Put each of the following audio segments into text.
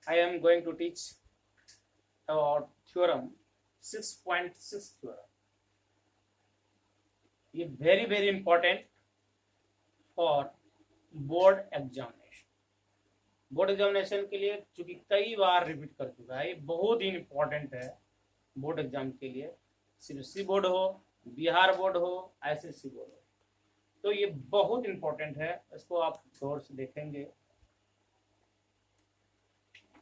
I am going to teach about theorem 6.6 theorem. ये very important for board examination. Board examination के लिए चूंकि कई बार रिपीट कर चुका है, ये बहुत ही इंपॉर्टेंट है बोर्ड एग्जाम के लिए. सीबीएसई बोर्ड हो, बिहार बोर्ड हो, एसएससी बोर्ड हो, तो ये बहुत इंपॉर्टेंट है. इसको आप गौर से देखेंगे.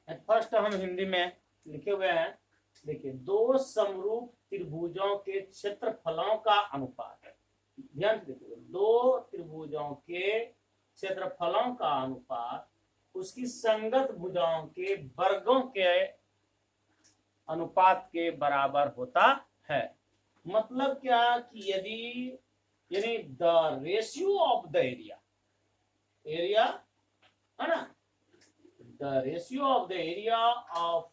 फर्स्ट हम हिंदी में लिखे हुए हैं. देखिए, दो समरूप त्रिभुजों के क्षेत्रफलों का अनुपात है. ध्यान से देखिए, दो त्रिभुजों के क्षेत्रफलों का अनुपात उसकी संगत भुजाओं के वर्गों के अनुपात के बराबर होता है. मतलब क्या कि यदि यानी the ratio of the area है ना, the ratio of the area of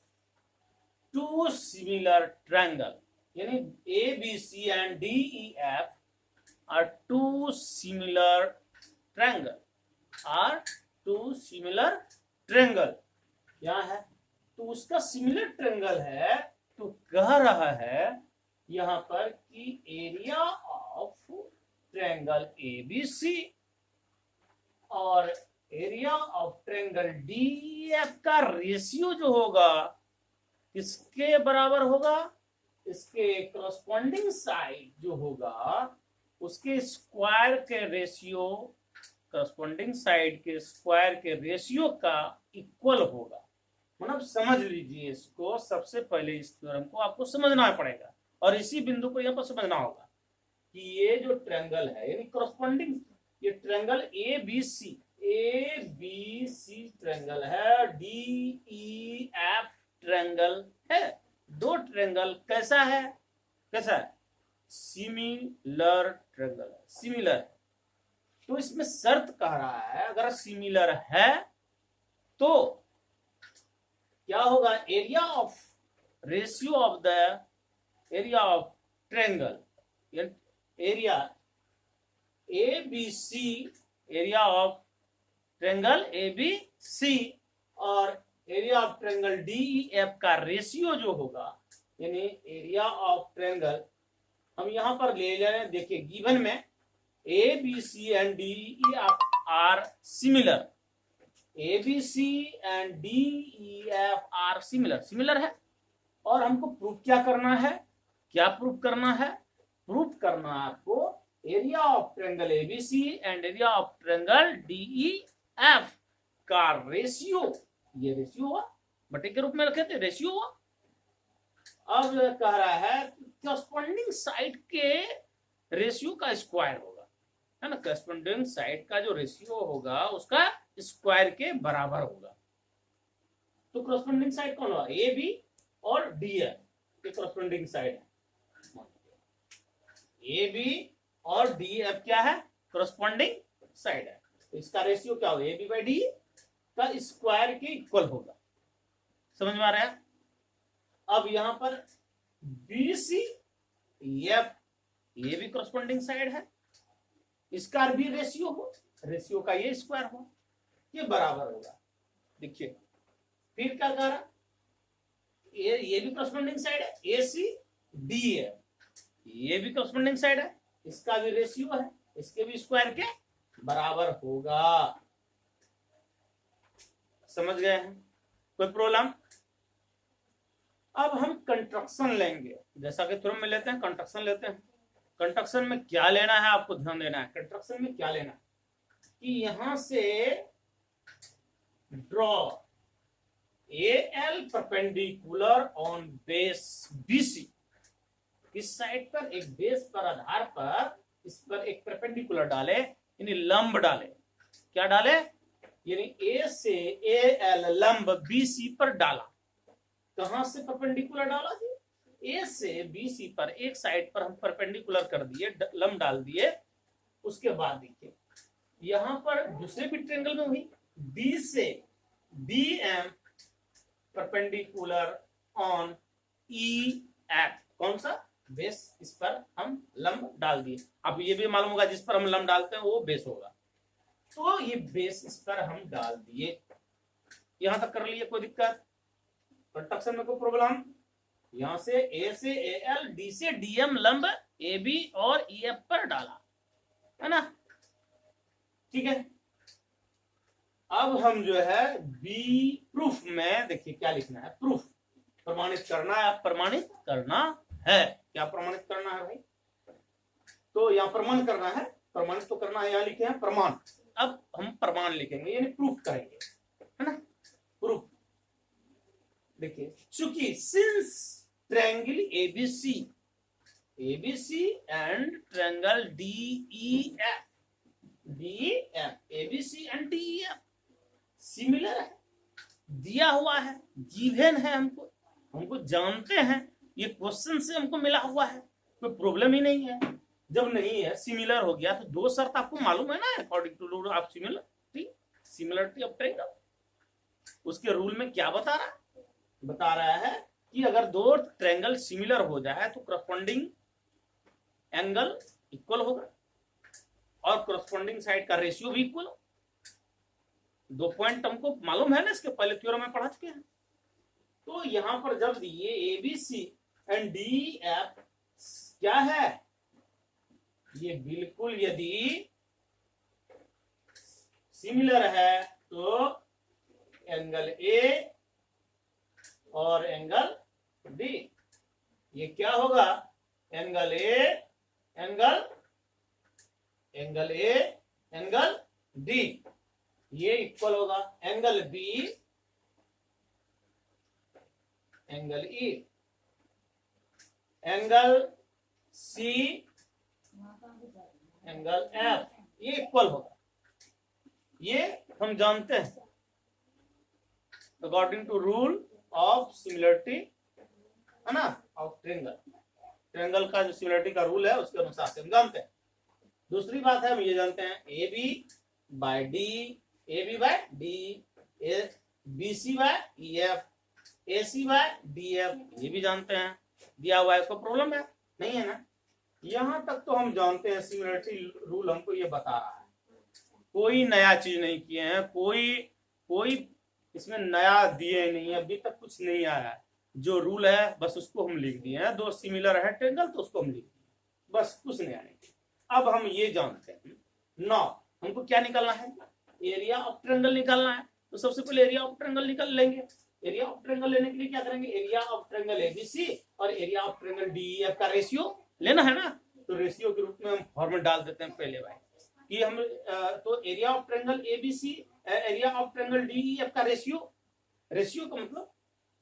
two similar triangle, यानी A B C and D E F are two similar triangle, क्या है, तो उसका सिमिलर ट्रायंगल है. तो कह रहा है यहां पर कि एरिया ऑफ ट्रायंगल एबीसी और एरिया ऑफ ट्रायंगल डीएफ का रेशियो जो होगा किसके बराबर होगा, इसके करस्पॉन्डिंग साइड जो होगा उसके स्क्वायर के रेशियो, करस्पॉन्डिंग साइड के स्क्वायर के रेशियो का इक्वल होगा. मतलब समझ लीजिए इसको, सबसे पहले इस थ्योरम को आपको समझना पड़ेगा और इसी बिंदु को यहाँ पर समझना होगा कि ये जो ट्रायंगल है यानी करस्पॉन्डिंग, ये triangle A B C triangle है, डी ई एफ ट्रायंगल है. दो ट्रायंगल कैसा है, सिमिलर ट्रायंगल है, सिमिलर. तो इसमें शर्त कह रहा है अगर सिमिलर है तो क्या होगा, area of ratio of the area of triangle, area A B C, area of triangle A B C और area of triangle D E F का रेशियो जो होगा, यानी एरिया ऑफ ट्रायंगल हम यहां पर ले रहे हैं. देखिए गिवन में A B C and D E F are similar, A B C and D E F are similar है. और हमको प्रूफ क्या करना है, प्रूफ करना आपको area of triangle ABC and area of triangle DE F का रेशियो, ये रेशियो हुआ, बटे के रूप में रखे थे, रेशियो हुआ. अब कह रहा है करस्पॉन्डिंग साइड के रेशियो का स्क्वायर होगा, है ना, करस्पॉन्डिंग साइड का जो रेशियो होगा उसका स्क्वायर के बराबर होगा. तो करस्पॉन्डिंग साइड कौन होगा, ए बी और डी एफ के करस्पॉन्डिंग साइड है. ए बी और डी एफ क्या है, करस्पॉन्डिंग साइड है. तो इसका रेशियो क्या होगा, ए बी बाई डी का स्क्वायर के इक्वल होगा. समझ में आ रहा है. अब यहां पर बी सी एफ, ये भी करस्पॉन्डिंग साइड है, इसका भी रेशियो हो, रेशियो का ये स्क्वायर हो, ये बराबर होगा. देखिए फिर क्या कह रहा, ये भी करस्पॉन्डिंग साइड है, ए सी डी एफ, ये भी करस्पॉन्डिंग साइड है, इसका भी रेशियो है, इसके भी स्क्वायर के बराबर होगा. समझ गए हैं, कोई प्रॉब्लम. अब हम कंस्ट्रक्शन लेंगे, जैसा कि थ्योरम में लेते हैं कंस्ट्रक्शन लेते हैं. कंस्ट्रक्शन में क्या लेना है आपको ध्यान देना है. कंस्ट्रक्शन में क्या लेना है कि यहां से draw A L perpendicular on base BC, इस साइड पर एक बेस पर आधार पर इस पर एक परपेंडिकुलर डाले, यानी लंब डाले. क्या डाले, यानी ए से ए एल लंब बीसी पर डाला. कहां से परपेंडिकुलर डाला जी, ए से बीसी पर एक साइड पर हम परपेंडिकुलर कर दिए, लंब डाल दिए. उसके बाद देखिए यहां पर दूसरे भी ट्रायंगल में हुई, बी से D M perpendicular on E F, कौन सा बेस, इस पर हम लंब डाल दिए. अब ये भी मालूम होगा जिस पर हम लंब डालते हैं वो बेस होगा. तो ये बेस इस पर हम डाल दिए, यहां तक कर लिए, कोई दिक्कत? कंस्ट्रक्शन में कोई प्रॉब्लम? यहां से ए से ए एल, डी से डीएम लंब ए बी और ई एफ पर डाला, है ना? ठीक है। अब हम जो है बी प्रूफ में देखिए क्या लिखना है, प्रूफ प्रमाणित करना है, प्रमाणित करना है। क्या प्रमाणित करना है भाई? तो यहाँ प्रमाण करना है, प्रमाणित तो करना है, यहाँ लिखे हैं प्रमाण। अब हम प्रमाण लिखेंगे यानी प्रूफ करेंगे, है ना? प्रूफ देखिए, चूंकि since triangle ABC and triangle DEF ABC and DEF similar है, दिया हुआ है, गिवन है, हमको जानते हैं, ये क्वेश्चन से हमको मिला हुआ है, कोई प्रॉब्लम ही नहीं है। जब नहीं है, सिमिलर हो गया, तो दो शर्त आपको मालूम है ना, according to rule of similarity of triangle. उसके रूल में क्या बता रहा है? बता रहा है कि अगर दो ट्रायंगल सिमिलर हो जाए तो करस्पॉन्डिंग एंगल इक्वल होगा और करस्पॉन्डिंग साइड का रेशियो भी इक्वल हो। दो पॉइंट हमको मालूम है ना, इसके पहले थ्योरम में पढ़ा चुके हैं। तो यहां पर जब ये एबीसी एंड डी एफ क्या है, ये बिल्कुल यदि सिमिलर है तो एंगल ए और एंगल डी, ये क्या होगा? एंगल ए एंगल डी ये इक्वल होगा angle B angle E, angle C angle F, ये इक्वल होगा। ये हम जानते हैं according to rule of similarity, है ना, ऑफ ट्रायंगल का जो सिमिलरिटी का रूल है उसके अनुसार से हम जानते हैं। दूसरी बात है, हम ये जानते हैं A B by D, B C by E F, A C by D F, ये भी जानते हैं, दिया हुआ है। कोई प्रॉब्लम है? नहीं है ना? यहां तक तो हम जानते हैं, सिमिलरिटी रूल हमको ये बता रहा है, कोई नया चीज नहीं किए हैं, कोई इसमें नया दिए नहीं, अभी तक कुछ नहीं आया है। जो रूल है बस उसको हम लिख दिए हैं, दो सिमिलर है ट्रायंगल तो उसको हम लिख दिए, बस कुछ नया नहीं। अब हम ये जानते हैं नौ, हमको क्या निकालना है? एरिया ऑफ ट्रायंगल निकालना है। तो सबसे पहले एरिया ऑफ ट्रायंगल निकाल लेंगे। एरिया ऑफ ट्रायंगल लेने के लिए क्या करेंगे? एरिया ऑफ ट्रायंगल एबीसी और एरिया ऑफ ट्रायंगल डीईएफ का रेशियो लेना है ना। तो रेशियो के रूप में हम फॉर्मूला डाल देते हैं पहले भाई कि हम तो area of triangle ABC area of triangle DEF का रेशियो का मतलब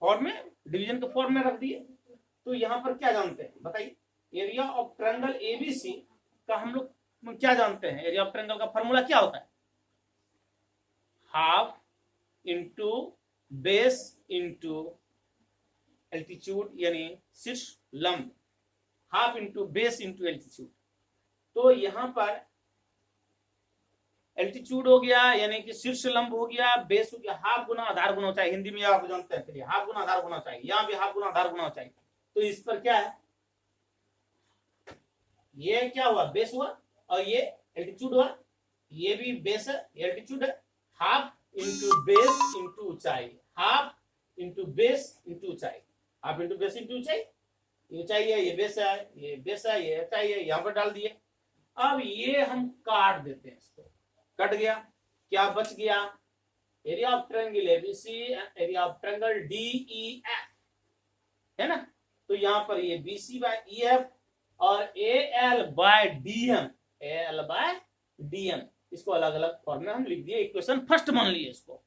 फॉर्म में, डिवीजन के फॉर्म में रख दिए। तो यहाँ पर क्या जानते हैं बताइए? एरिया ऑफ ट्रायंगल एबीसी का हम लोग क्या जानते हैं? एरिया ऑफ ट्रायंगल का फॉर्मूला क्या होता है? Half into base into altitude, यानी शीर्ष लंब, half into base into altitude. तो यहां पर एल्टीट्यूड हो गया यानी कि शीर्ष लंब हो गया, बेस हो गया, हाफ गुना आधार गुना ऊंचाई, हिंदी में आप जानते हैं, चलिए हाफ गुना आधार गुना ऊंचाई, यहां भी हाफ गुना आधार गुना ऊंचाई। तो इस पर क्या है? ये क्या हुआ? बेस हुआ और ये एल्टीट्यूड हुआ, ये भी बेस है, एल्टीट्यूड है। हाफ इंटू बेस इंटू ऊंचाई, हाफ इंटू बेस इंटू ऊंचाई, हाफ इंटू बेस इंटू ऊंचाई, ये ऊंचाई है, ये बेस है, ये बेस है, ये ऊंचाई है, यहां पर डाल दिए। अब ये हम काट देते हैं, इसको कट गया, क्या बच गया? Area of triangle ABC, area of triangle DEF, है ना। तो यहां पर ये बीसी बाय ईएफ और AL by DM, AL by DM, इसको अलग अलग फॉर्म में हम लिख दिए, इक्वेशन फर्स्ट मान लिए इसको।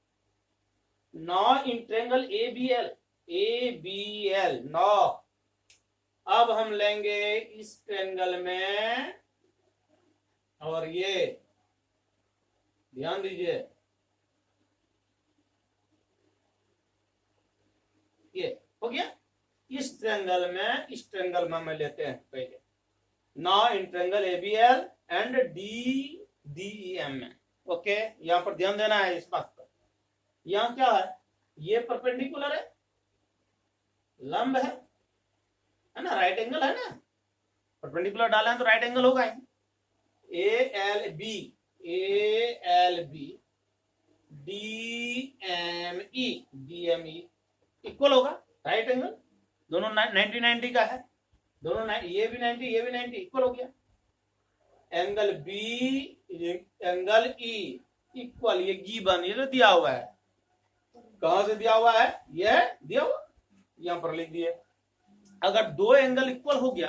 नौ इन ट्रायंगल एबीएल नौ। अब हम लेंगे इस ट्रायंगल में, और ये ध्यान दीजिए, ये हो गया। इस ट्रायंगल में हम लेते हैं पहले now in triangle A B L and D E M में। ओके, यहां पर ध्यान देना है इस बात पर। यहां क्या है? ये परपेंडिकुलर है, लंब है ना, राइट एंगल है ना, परपेंडिकुलर डाले हैं तो राइट एंगल होगा। A L B DMA E DME equal होगा राइट एंगल, दोनों 90-90 का है, दोनों ये भी 90 ये भी 90 इक्वल हो गया। Angle B angle E equal, ये गिवन, ये जो दिया हुआ है, कहां से दिया हुआ है, ये दिया हुआ यहां पर लिख दिए। अगर दो एंगल इक्वल हो गया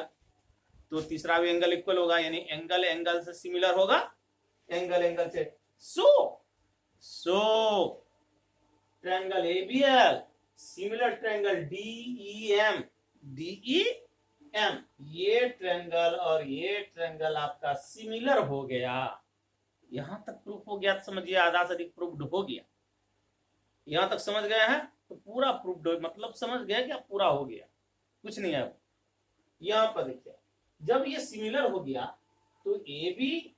तो तीसरा भी एंगल इक्वल होगा, यानी एंगल एंगल से सिमिलर होगा, एंगल एंगल से। So triangle ABL similar triangle DEM, ये ट्रायंगल और ये ट्रायंगल आपका सिमिलर हो गया। यहां तक प्रूफ हो गया तो समझिए आधा से अधिक प्रूफ्ड हो गया। यहां तक समझ गए हैं तो पूरा प्रूफ्ड, मतलब समझ गए कि पूरा हो गया, कुछ नहीं है। यहां पर देखिए जब ये सिमिलर हो गया तो ए भी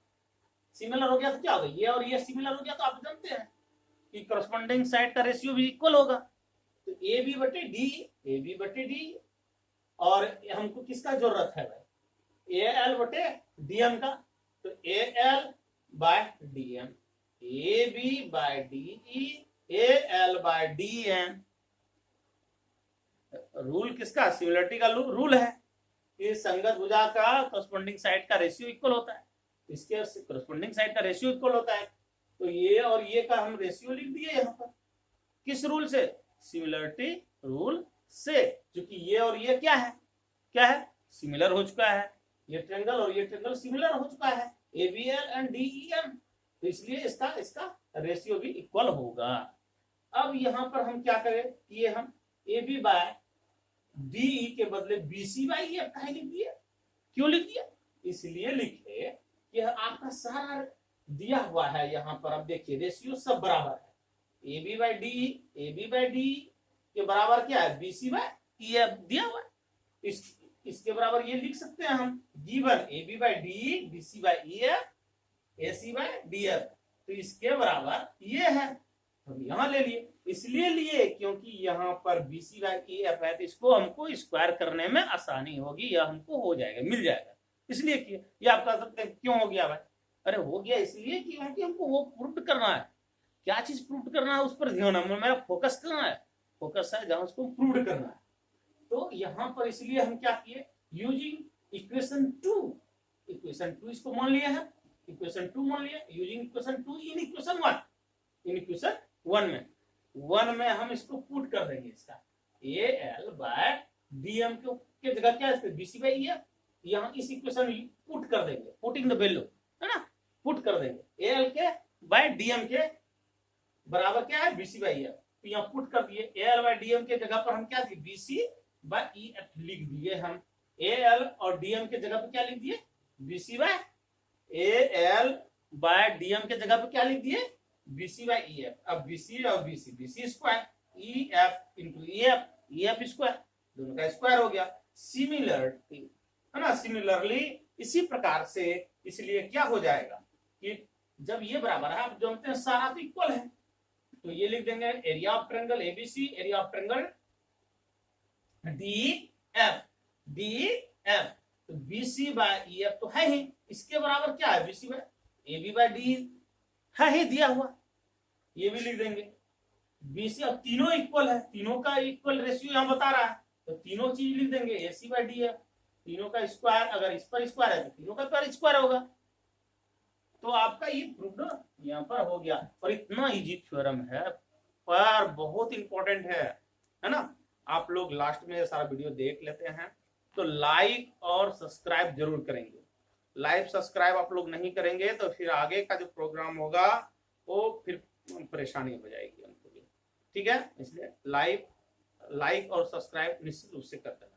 सिमिलर हो गया तो क्या होगा, ये और ये सिमिलर हो गया तो आप जानते हैं कि करस्पॉन्डिंग साइड का रेशियो भी इक्वल होगा। तो AB बटे डी, और हमको किसका जरूरत है भाई, AL बटे DM का, तो AL by DM, AB by DE, AL by DM। Rule किसका, सिमिलरिटी का रूल है कि संगत भुजा का करस्पॉन्डिंग साइड का रेशियो इक्वल होता है, इसके करस्पॉन्डिंग साइड का रेशियो इक्वल होता है। तो ये और ये का हम रेशियो लिख दिए यहाँ पर, किस रूल से, सिमिलरिटी रूल से, क्योंकि ये और ये क्या है सिमिलर हो चुका है, ये ट्रायंगल और ये ट्रायंगल सिमिलर हो चुका है, ABL एंड DEM, तो इसलिए इसका रेशियो भी इक्वल होगा। अब यहाँ पर हम क्या करें, ये हम AB बाय DE के बदले BC बाय EF का लिख दिया। क्यों लिख दिया, इसलिए लिखे कि आपका सारा दिया हुआ है यहाँ पर, अब देखिए रेशियो सब बराबर है, AB बाय DE के बराबर क्या है, BC बाय EF दिया हुआ है। इसके बराबर ये लिख सकते हैं हम, given AB by DE, BC by EF, AC by DF, तो इसके बराबर ये है, हम यहाँ ले लिए, इसलिए लिए क्योंकि यहाँ पर BC बाय EF है, तो इसको हमको स्क्वायर करने में आसानी होगी, या हमको हो जाएगा, मिल जाएगा, इसलिए किया। ये आप कह सकते हैं क्यों हो गया भाई, अरे हो गया इसलिए क्योंकि हमको वो प्रूव करना है। क्या चीज प्रूव करना है उस पर ध्यान है, मेरा फोकस करना है, फोकस है जहां उसको प्रूव करना है। तो यहाँ पर इसलिए हम क्या किए, यूजिंग इक्वेशन 2 इसको मान लिया है, इक्वेशन 2 मान लिया, using equation 2 in equation 1, in equation 1 में हम इसको पुट कर देंगे, इसका AL बाय DM के जगह क्या है, BC बाय EF, यहाँ इस इक्वेशन पुट कर देंगे, पुटिंग द वैल्यू है ना, पुट कर देंगे, AL के बाय DM के बराबर क्या है, BC बाय EF, तो यहाँ पुट कर दिए, AL बाय DM के जगह पर हम क्या दिए, BC बाय EF लिख दिए हम, AL और DM के जगह पर क्या लिख दिए, BC by AL by DM के जगह पर क्या लिख दिए, BC बाय EF। अब BC और BC square, EF into EF square, दोनों का स्क्वायर हो गया। सिमिलरिटी है ना, सिमिलरली इसी प्रकार से, इसलिए क्या हो जाएगा कि जब ये बराबर है, आप जानते हैं सारा तो इक्वल है, तो ये लिख देंगे area of triangle ABC, area of triangle DEF, तो BC बाय EF तो है ही, इसके बराबर क्या है, BC by AB by DE है ही दिया हुआ, ये भी लिख देंगे। BC अब तीनों इक्वल है, तीनों का इक्वल रेशियो यहाँ बता रहा है, तो तीनों चीज लिख देंगे, AC बाय DF, तीनों का स्क्वायर, अगर इस पर स्क्वायर है तो तीनों का पर स्क्वायर होगा, तो आपका ये प्रूव्ड यहाँ पर हो गया। और इतना इजी थ्योरम है, पर बहुत इंपॉर्टेंट है ना। आप लोग लास्ट में सारा वीडियो देख लेते हैं तो लाइक और सब्सक्राइब जरूर करेंगे, लाइक सब्सक्राइब आप लोग नहीं करेंगे तो फिर आगे का जो प्रोग्राम होगा वो फिर परेशानी हो जाएगी हमको भी, ठीक है। इसलिए लाइक और सब्सक्राइब निश्चित रूप से करते हैं।